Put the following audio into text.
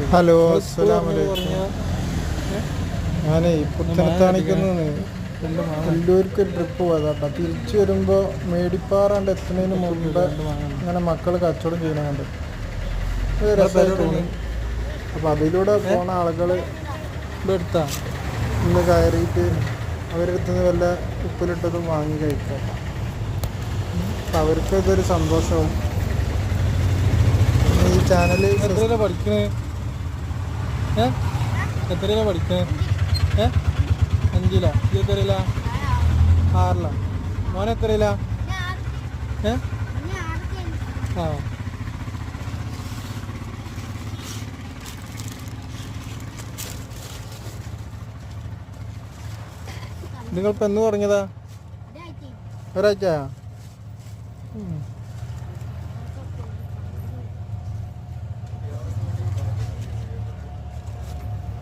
Hello, അസ്സലാമലൈക്കും. ഞാനേ പുത്തനത്താണിക്കുന്ന എല്ലൂർക്ക് ഒരു ട്രിപ്പ് പോയതാട്ടോ. തിരിച്ചു വരുമ്പോൾ മേടിപ്പാറാണ്ട് എത്തുന്നതിന് മുമ്പ് ഇങ്ങനെ മക്കൾ കച്ചവടം ചെയ്യണുണ്ട്. രസമായി തോന്നി. അപ്പം അതിലൂടെ പോണ ആളുകൾ ഇന്ന് കയറിയിട്ട് അവരെടുത്തുനിന്ന് വല്ല ഉപ്പിലിട്ടതും വാങ്ങി കഴിക്കാം. അപ്പം അവർക്ക് ഇതൊരു സന്തോഷവും. ഈ ചാനൽ എത്രയിലാ പഠിക്കണേ? എത്രയിലാ പഠിക്കണേ? 5-ലാ? ഇത് എത്രയിലാ? 6-ലാ? മോനെ എത്രയിലാ? ആ, നിങ്ങളിപ്പോൾ എന്ന് തുടങ്ങിയതാ? ഒരാഴ്ചയാ?